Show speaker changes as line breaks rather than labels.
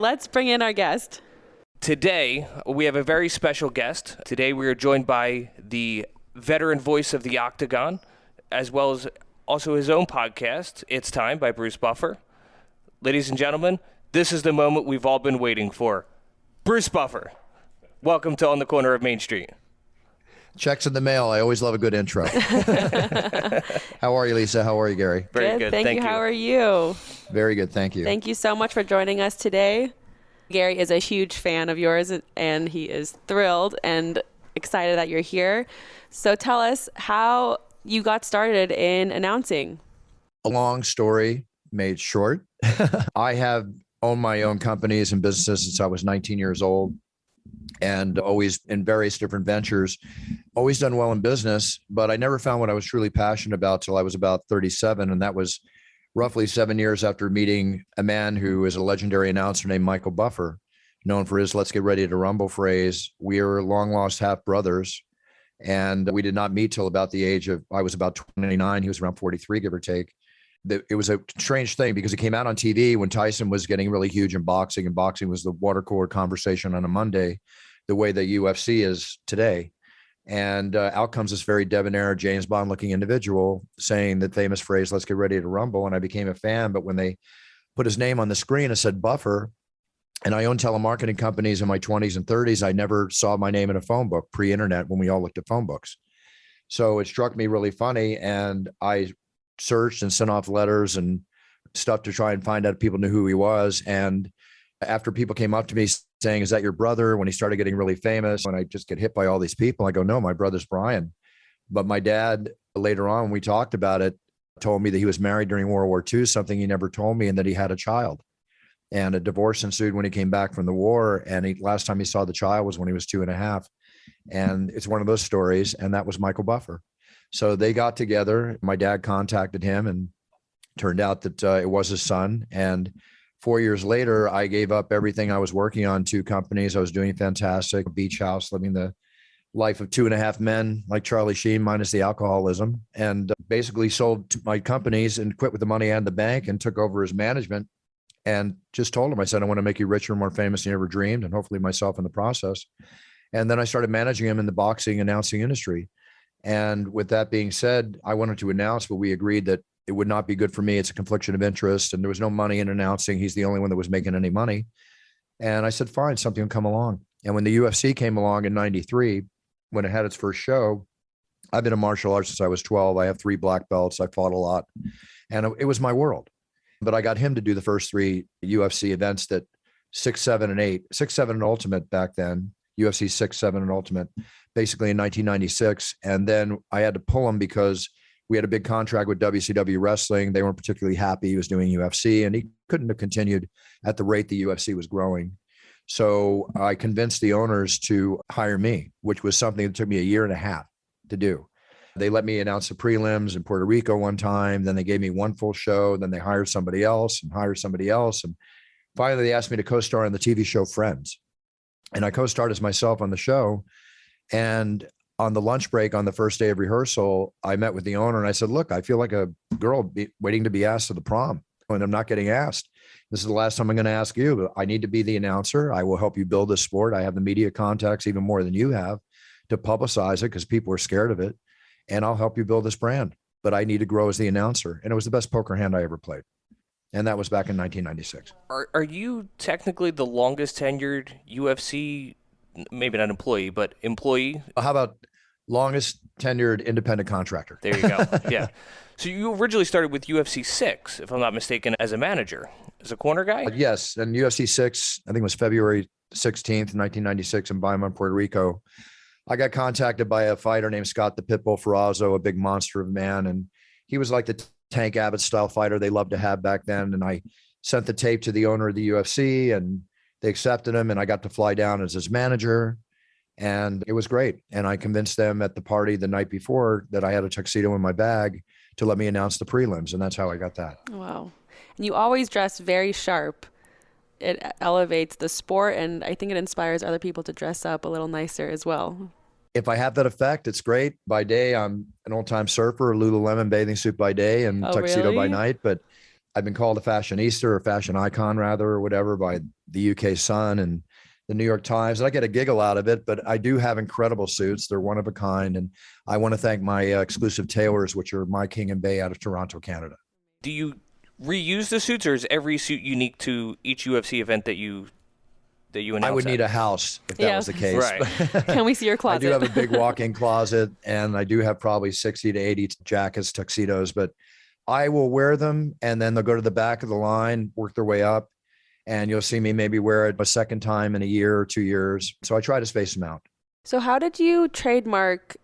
Let's bring in our guest.
Today, we have a very special guest. Today, we are joined by the veteran voice of the Octagon, as well as also his own podcast, It's Time by Bruce Buffer. Ladies and gentlemen, this is the moment we've all been waiting for. Bruce Buffer, welcome to On the Corner of Main Street.
Checks in the mail. I always love a good intro. How are you, Lisa? How are you, Gary?
Very good.
Thank you. How are you?
Very good. Thank you.
Thank you so much for joining us today. Gary is a huge fan of yours, and he is thrilled and excited that you're here. So tell us how you got started in announcing.
A long story made short. I have owned my own companies and businesses since I was 19 years old, and always in various different ventures, always done well in business, but I never found what I was truly passionate about till I was about 37. And that was roughly 7 years after meeting a man who is a legendary announcer named Michael Buffer, known for his "Let's get ready to rumble" phrase. We are long lost half brothers, and we did not meet till about the age of, I was about 29. He was around 43, give or take. It was a strange thing because it came out on TV when Tyson was getting really huge in boxing, and boxing was the water cooler conversation on a Monday, the way the UFC is today. And out comes this very debonair, James Bond looking individual saying the famous phrase, "Let's get ready to rumble." And I became a fan. But when they put his name on the screen, it said Buffer. And I owned telemarketing companies in my 20s and 30s. I never saw my name in a phone book pre-internet when we all looked at phone books. So it struck me really funny. And I searched and sent off letters and stuff to try and find out if people knew who he was. And after people came up to me saying, "Is that your brother?" when he started getting really famous, and I just get hit by all these people, I go, "No, my brother's Brian." But my dad, later on, when we talked about it, told me that he was married during World War II, something he never told me, and that he had a child. And a divorce ensued when he came back from the war. And last time he saw the child was when he was 2.5. And it's one of those stories. And that was Michael Buffer. So they got together. My dad contacted him, and turned out that it was his son. And 4 years later, I gave up everything I was working on, 2 companies. I was doing fantastic, beach house, living the life of 2.5 men like Charlie Sheen, minus the alcoholism, and basically sold my companies and quit with the money I had in the bank and took over his management, and just told him, I said, "I want to make you richer and more famous than you ever dreamed, and hopefully myself in the process." And then I started managing him in the boxing announcing industry. And with that being said, I wanted to announce, but we agreed that it would not be good for me. It's a confliction of interest, and there was no money in announcing. He's the only one that was making any money. And I said, fine, something will come along. And when the UFC came along in 93, when it had its first show, I've been in martial arts since I was 12. I have 3 black belts. I fought a lot, and it was my world. But I got him to do the first 3 UFC events, that 6, 7, and 8, 6, 7, and Ultimate back then, UFC 6, 7, and Ultimate, basically in 1996. And then I had to pull him because we had a big contract with WCW Wrestling. They weren't particularly happy he was doing UFC, and he couldn't have continued at the rate the UFC was growing. So I convinced the owners to hire me, which was something that took me 1.5 years to do. They let me announce the prelims in Puerto Rico one time. Then they gave me 1 full show. Then they hired somebody else and hired somebody else. And finally, they asked me to co-star on the TV show Friends. And I co-starred as myself on the show. And on the lunch break on the first day of rehearsal, I met with the owner and I said, "Look, I feel like a girl waiting to be asked to the prom, and I'm not getting asked. This is the last time I'm going to ask you, but I need to be the announcer. I will help you build this sport. I have the media contacts even more than you have to publicize it because people are scared of it. And I'll help you build this brand, but I need to grow as the announcer." And it was the best poker hand I ever played. And that was back in 1996.
Are you technically the longest tenured UFC, maybe not employee, but employee?
How about longest tenured independent contractor?
There you go. Yeah. So you originally started with UFC 6, if I'm not mistaken, as a manager, as a corner guy?
Yes. And UFC 6, I think it was February 16th, 1996 in Baima, Puerto Rico. I got contacted by a fighter named Scott the Pitbull Ferrazzo, a big monster of a man. And he was like the Tank Abbott style fighter they loved to have back then. And I sent the tape to the owner of the UFC, and they accepted him, and I got to fly down as his manager, and it was great. And I convinced them at the party the night before that I had a tuxedo in my bag to let me announce the prelims. And that's how I got that.
Wow. And you always dress very sharp. It elevates the sport, and I think it inspires other people to dress up a little nicer as well.
If I have that effect, it's great. By day, I'm an old-time surfer, Lululemon bathing suit by day and tuxedo by night. But I've been called a fashionista or fashion icon rather, or whatever, by the UK Sun and the New York Times. And I get a giggle out of it, but I do have incredible suits. They're one of a kind. And I want to thank my exclusive tailors, which are My King and Bay out of Toronto, Canada.
Do you reuse the suits, or is every suit unique to each UFC event that you announce?
I would need a house if that was the case.
Right.
Can we see your
I
closet?
do have a big walk-in closet, and I do have probably 60 to 80 jackets, tuxedos, but I will wear them, and then they'll go to the back of the line, work their way up, and you'll see me maybe wear it a second time in a year or 2 years. So I try to space them out.
So how did you trademark